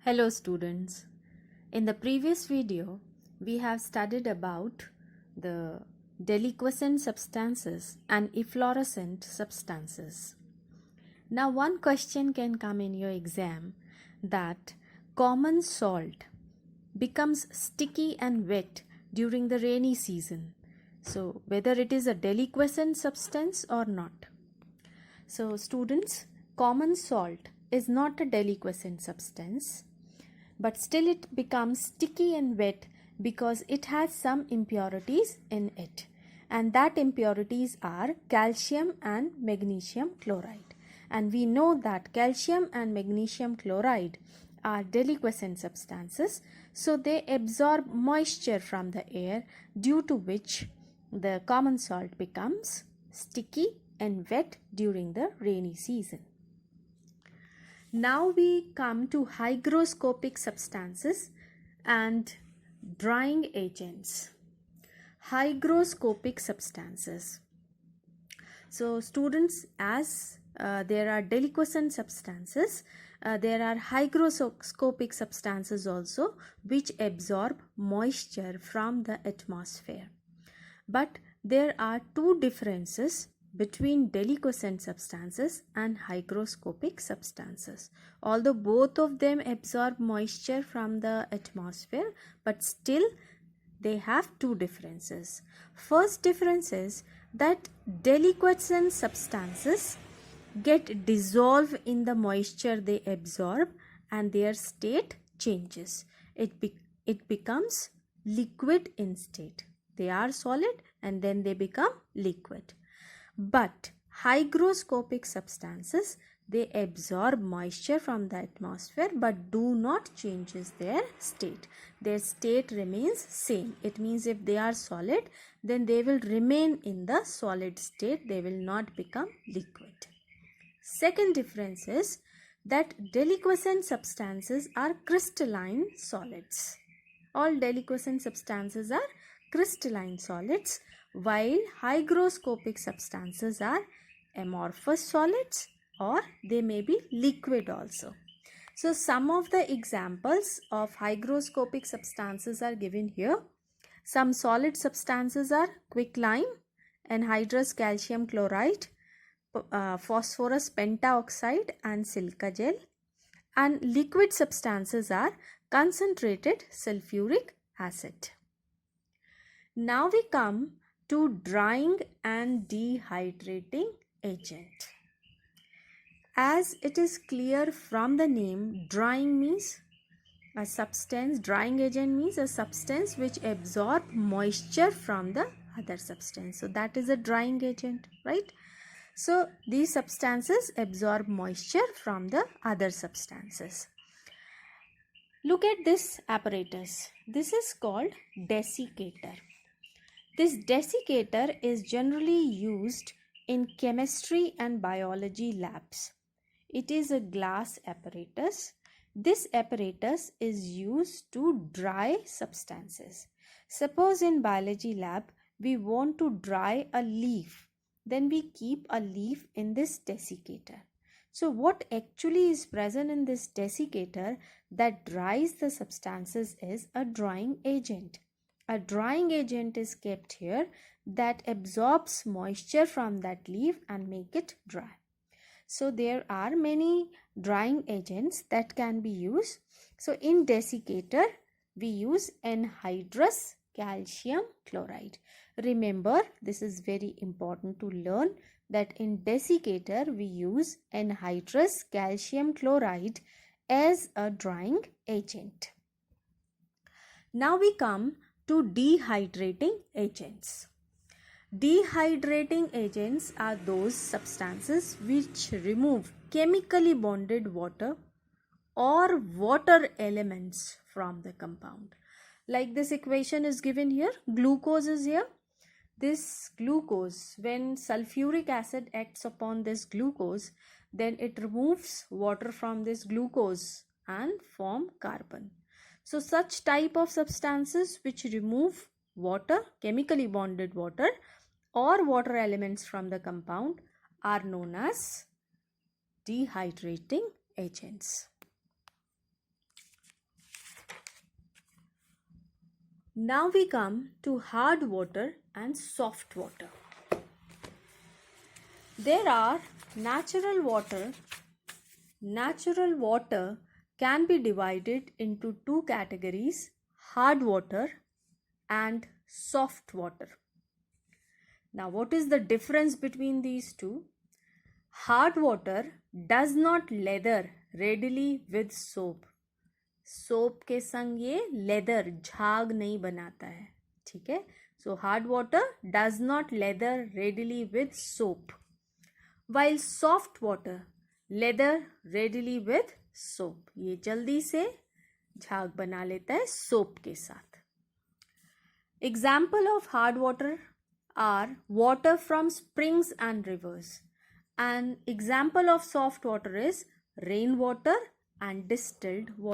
Hello students. In the previous video, we have studied about the deliquescent substances and efflorescent substances. Now one question can come in your exam that common salt becomes sticky and wet during the rainy season. So whether it is a deliquescent substance or not. So students, common salt is not a deliquescent substance, but still it becomes sticky and wet because it has some impurities in it, and that impurities are calcium and magnesium chloride. And we know that calcium and magnesium chloride are deliquescent substances, so they absorb moisture from the air, due to which the common salt becomes sticky and wet during the rainy season. Now we come to hygroscopic substances and drying agents. Hygroscopic substances. So students, as there are deliquescent substances, there are hygroscopic substances also which absorb moisture from the atmosphere. But there are two differences between deliquescent substances and hygroscopic substances. Although both of them absorb moisture from the atmosphere, but still they have two differences. First difference is that deliquescent substances get dissolved in the moisture they absorb and their state changes. It becomes liquid in state. They are solid and then they become liquid. But hygroscopic substances, they absorb moisture from the atmosphere but do not changes their state. Their state remains same. It means if they are solid, then they will remain in the solid state. They will not become liquid. Second difference is that deliquescent substances are crystalline solids. All deliquescent substances are crystalline solids, while hygroscopic substances are amorphous solids, or they may be liquid also. So some of the examples of hygroscopic substances are given here. Some solid substances are quicklime, anhydrous calcium chloride, phosphorus pentaoxide and silica gel. And liquid substances are concentrated sulfuric acid. Now we come to drying and dehydrating agent. As it is clear from the name, drying means a substance, drying agent means a substance which absorbs moisture from the other substance. So that is a drying agent, right? So these substances absorb moisture from the other substances. Look at this apparatus. This is called desiccator. This desiccator is generally used in chemistry and biology labs. It is a glass apparatus. This apparatus is used to dry substances. Suppose in biology lab we want to dry a leaf, then we keep a leaf in this desiccator. So what actually is present in this desiccator that dries the substances is a drying agent. A drying agent is kept here that absorbs moisture from that leaf and make it dry. So there are many drying agents that can be used. So in desiccator we use anhydrous calcium chloride. Remember, this is very important to learn that in desiccator we use anhydrous calcium chloride as a drying agent. Now we come to dehydrating agents. Dehydrating agents are those substances which remove chemically bonded water or water elements from the compound. Like this equation is given here, glucose is here. This glucose, when sulfuric acid acts upon this glucose, then it removes water from this glucose and form carbon. So such type of substances which remove water, chemically bonded water or water elements from the compound are known as dehydrating agents. Now we come to hard water and soft water. There are natural water. Natural water can be divided into two categories, hard water and soft water. Now, what is the difference between these two? Hard water does not lather readily with soap. Soap के संग ये leather झाग नहीं बनाता है, ठीक है. So hard water does not leather readily with soap, while soft water leather readily with soap. ये जल्दी से झाग बना लेता है सोप के साथ. Example of hard water are water from springs and rivers. An example of soft water is rainwater and distilled water.